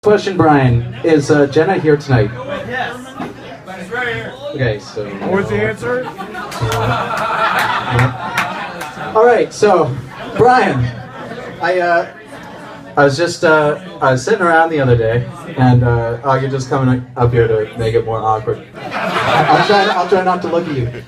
Question, Brian. Is Jenna here tonight? Yes. She's right here. Okay, so... What's the answer? Alright, so, Brian, I was just, I was sitting around the other day, and, you're just coming up here to make it more awkward. I'll try not to look at you.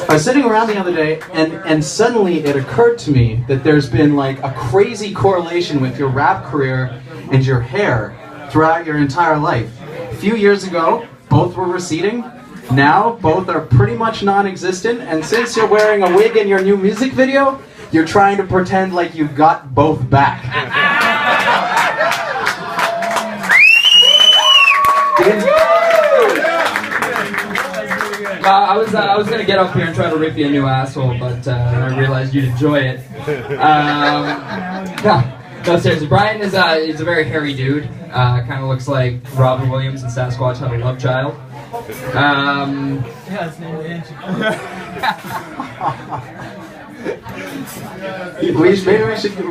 I was sitting around the other day, and suddenly it occurred to me that there's been like a crazy correlation with your rap career and your hair throughout your entire life. A few years ago, both were receding. Now, both are pretty much non-existent, and since you're wearing a wig in your new music video, you're trying to pretend like you got both back. I was gonna get up here and try to rip you a new asshole, but I realized you'd enjoy it. No, seriously, Brian is a very hairy dude. Kind of looks like Robin Williams and Sasquatch had a love child. Yeah, his name is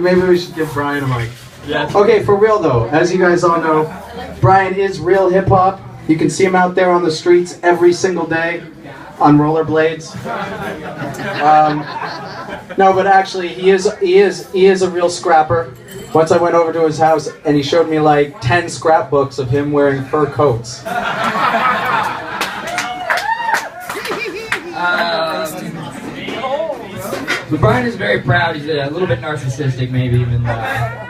Maybe we should give Brian a mic. Yes. Okay, for real though, as you guys all know, Brian is real hip hop. You can see him out there on the streets every single day on rollerblades. No, but actually, he is a real scrapper. Once I went over to his house and he showed me like 10 scrapbooks of him wearing fur coats. But Brian is very proud. He's a little bit narcissistic, maybe even.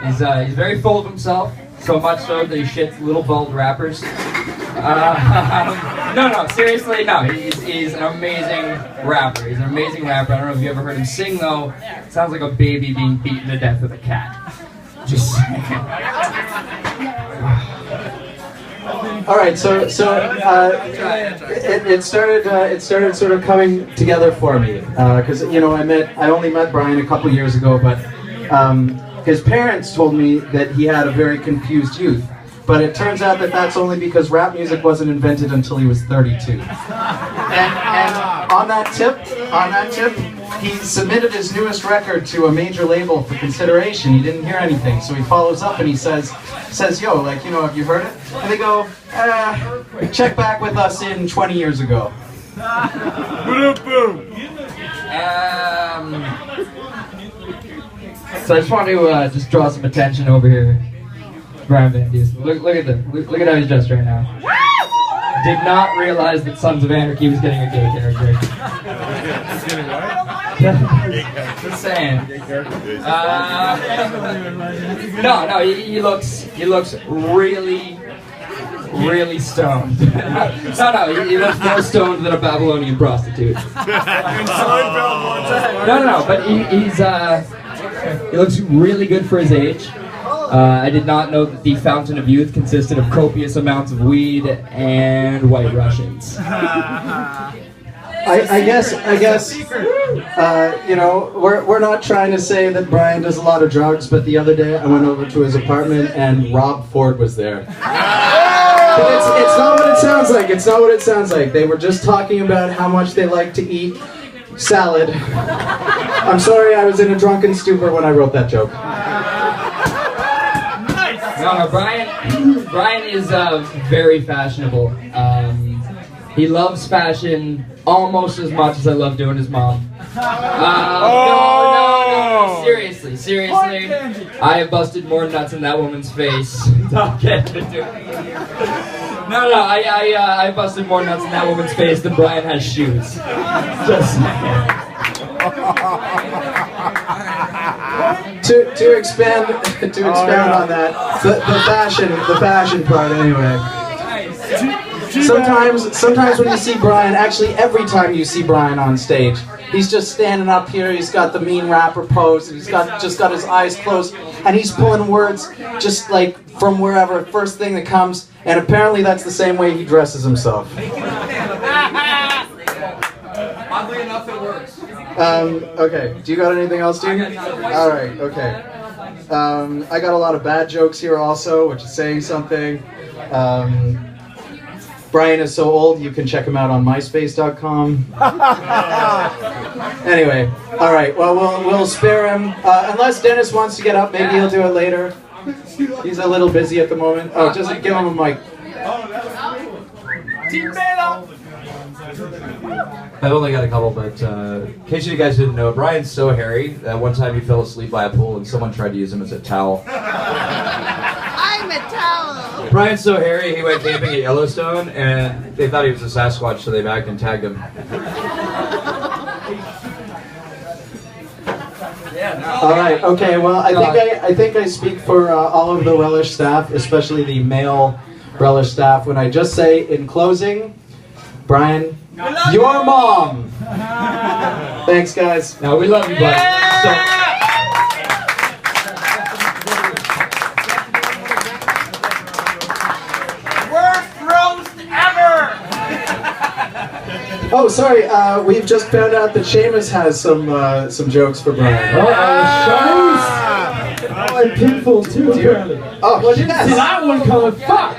He's very full of himself, so much so that he shits little bald rappers. No, seriously, no. He's an amazing rapper. He's an amazing rapper. I don't know if you ever heard him sing though. Sounds like a baby being beaten to death with a cat. Just saying. All right, so it started sort of coming together for me because I only met Brian a couple years ago, but his parents told me that he had a very confused youth. But it turns out that that's only because rap music wasn't invented until he was 32. And on that tip, he submitted his newest record to a major label for consideration. He didn't hear anything, so he follows up and he says, yo, like, have you heard it? And they go, check back with us in 20 years ago. So I just want to just draw some attention over here. Brian Van Diesel. Look at them. Look at how he's dressed right now. Did not realize that Sons of Anarchy was getting a gay character. Just saying. No, he looks really stoned. No, he looks more stoned than a Babylonian prostitute. No, but he looks really good for his age. I did not know that the Fountain of Youth consisted of copious amounts of weed and White Russians. I guess, we're not trying to say that Brian does a lot of drugs, but the other day I went over to his apartment and Rob Ford was there. But it's not what it sounds like. It's not what it sounds like. They were just talking about how much they like to eat salad. I'm sorry I was in a drunken stupor when I wrote that joke. No, Brian is very fashionable. He loves fashion almost as much as I love doing his mom. No, seriously. I have busted more nuts in that woman's face. Don't get to do it. No, I busted more nuts in that woman's face than Brian has shoes. Just saying. To expand on that, the fashion part anyway. Sometimes when you see Brian, actually every time you see Brian on stage, he's just standing up here, he's got the mean rapper pose, and he's just got his eyes closed, and he's pulling words just like from wherever, first thing that comes, and apparently that's the same way he dresses himself. Oddly enough, it works. Okay, do you got anything else, dude? Alright, okay. I got a lot of bad jokes here also, which is saying something. Brian is so old, you can check him out on myspace.com. Anyway, alright, well, we'll spare him. Unless Dennis wants to get up, maybe he'll do it later. He's a little busy at the moment. Oh, just give him a mic. Team Bela! I've only got a couple, but in case you guys didn't know, Brian's so hairy that one time he fell asleep by a pool and someone tried to use him as a towel. I'm a towel. Brian's so hairy, he went camping at Yellowstone and they thought he was a Sasquatch, so they bagged and tagged him. All right. Okay. Well, I think I speak for all of the Relish staff, especially the male Relish staff, when I just say in closing, Brian, your mom. Thanks, guys. No, we love you, buddy. Worst roast ever! Oh, sorry. We've just found out that Seamus has some jokes for Brian. Oh, I'm pinful too, apparently. Oh, See yes. that one coming? Fuck!